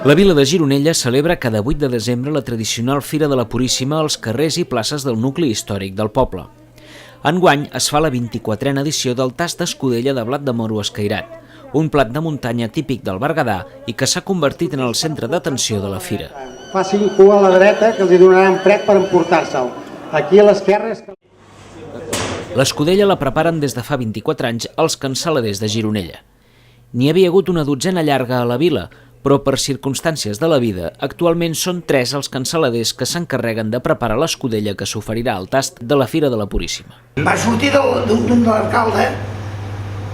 La vila de Gironella celebra cada 8 de desembre la tradicional Fira de la Puríssima als carrers i places del nucli històric del poble. Enguany es fa la 24a edició del tast d'escudella de blat de moro escairat, un plat de muntanya típic del Berguedà i que s'ha convertit en el centre d'atenció de la fira. Facin cua a la dreta que els hi donaran pret per emportar-se'l. Aquí a l'esquerra és... L'escudella la preparen des de fa 24 anys els cansaladers de Gironella. N'hi havia hagut una dotzena llarga a la vila, però per circumstàncies de la vida, actualment són 3 els cansaladers que s'encarreguen de preparar l'escudella que s'oferirà al tast de la Fira de la Puríssima. Va sortir d'un de l'alcalde,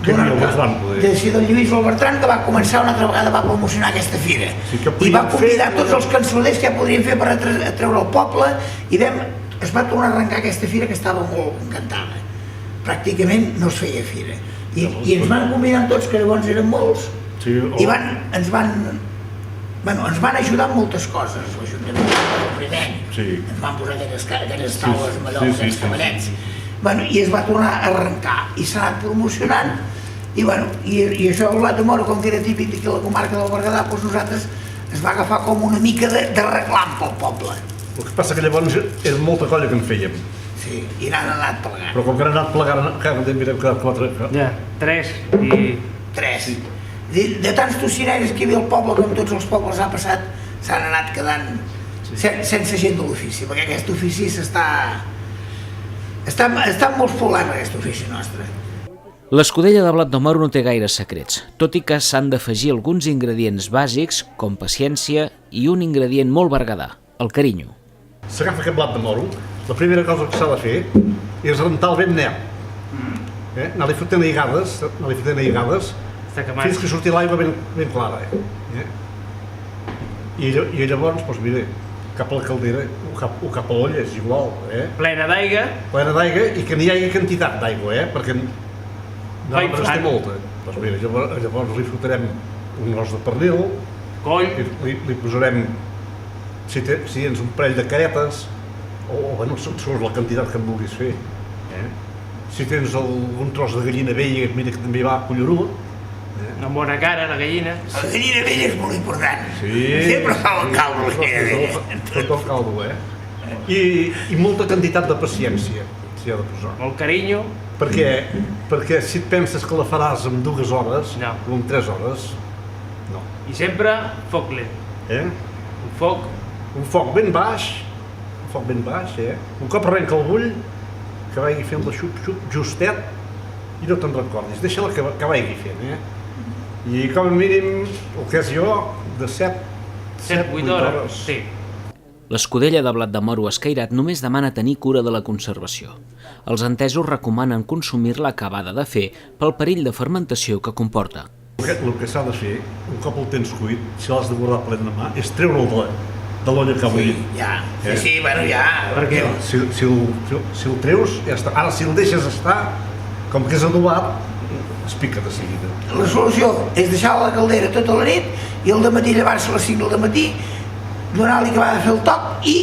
del Lluís Bertran, que va començar una altra vegada a promocionar aquesta fira. I va convidar tots els cansaladers que ja podrien fer per atreure el poble i es va tornar a arrencar aquesta fira que estava molt encantada. Pràcticament no es feia fira. I ens van convidar tots, que llavors eren molts, i ens van ajudar en moltes coses. L'Ajuntament del primer ens van posar aquelles taules amb allò, aquells cavallets, i es va tornar a arrencar i s'ha anat promocionant. I això del blat de moro, com que era típic aquí a la comarca del Berguedà, nosaltres es va agafar com una mica de reclam pel poble. El que passa que llavors era molta colla que en fèiem. Sí, i n'han anat plegant. Però com que han anat plegant, cada temps mirem quedat 4. Ja, 3 i... 3. De tants tocineres que hi havia al poble, com tots els pobles ha passat, s'han anat quedant sense gent de l'ofici, perquè aquest ofici està amb molts problemes, aquest ofici nostre. L'escudella de blat de moro no té gaires secrets, tot i que s'han d'afegir alguns ingredients bàsics, com paciència, i un ingredient molt berguedà, el carinyo. S'agafa aquest blat de moro, la primera cosa que s'ha de fer és rentar-lo ben net. Anar-li fotent aigades, fins que surti l'aigua ben clara. I llavors, mira, cap a la caldera o cap a l'olla, és igual. Plena d'aigua. Plena d'aigua i que n'hi hagi quantitat d'aigua, perquè no en té molta. Llavors li fotrem un os de pernil, li posarem, si tens un parell de caretes, o segons la quantitat que en vulguis fer. Si tens algun tros de gallina vella, mira que també va colloruda. Una bona cara, la gallina. La gallina vella és molt important. Sempre fa el caldo, la gallina vella. Tot el caldo, I molta quantitat de paciència s'hi ha de posar. Molt carinyo. Perquè si et penses que la faràs en 2 hores, o en 3 hores, no. I sempre foc lent. Un foc ben baix, un cop arrenca el bull, que vagi fent la xup-xup justet i no te'n recordis, deixa-la que vagi fent. I com a mínim, el que és jo, de 7-8 hores. L'escudella de blat de moro escairat només demana tenir cura de la conservació. Els entesos recomanen consumir-la acabada de fer pel perill de fermentació que comporta. El que s'ha de fer, un cop el tens cuit, si l'has de guardar ple de mà, és treure'l de l'olla que vull dir. Ja. Perquè si el treus, ja està. Ara, si el deixes estar, com que és adobat, es pica de seguida. La solució és deixar a la caldera tota la nit i al dematí llevar-se a les 5 del dematí, donar-li que va de fer el toc i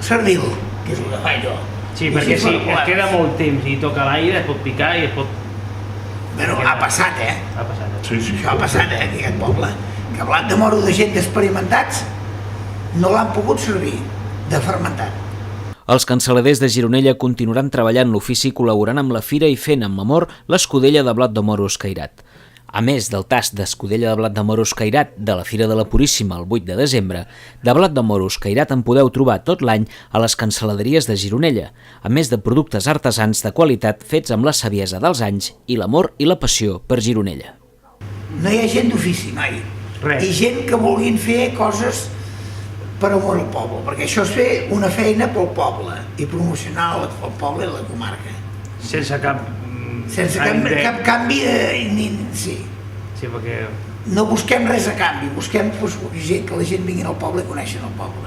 servir-lo, que és el que faig jo. Sí, perquè si es queda molt temps i toca l'aire, es pot picar i es pot... Bueno, ha passat, Ha passat. Això ha passat, aquí a aquest poble. Que blat de moro de gent experimentats no l'han pogut servir de fermentat. Els cansaladers de Gironella continuaran treballant l'ofici col·laborant amb la fira i fent amb amor l'escudella de blat de moro escairat. A més del tast d'escudella de blat de moro escairat de la Fira de la Puríssima el 8 de desembre, de blat de moro escairat en podeu trobar tot l'any a les cansaladeries de Gironella, a més de productes artesans de qualitat fets amb la saviesa dels anys i l'amor i la passió per Gironella. No hi ha gent d'ofici, mai. I gent que vulguin fer coses per amor al poble, perquè això és fer una feina pel poble i promocionar el poble i la comarca. Sense cap canvi de... Sí, perquè... No busquem res a canvi, busquem que la gent vingui al poble i coneixen el poble.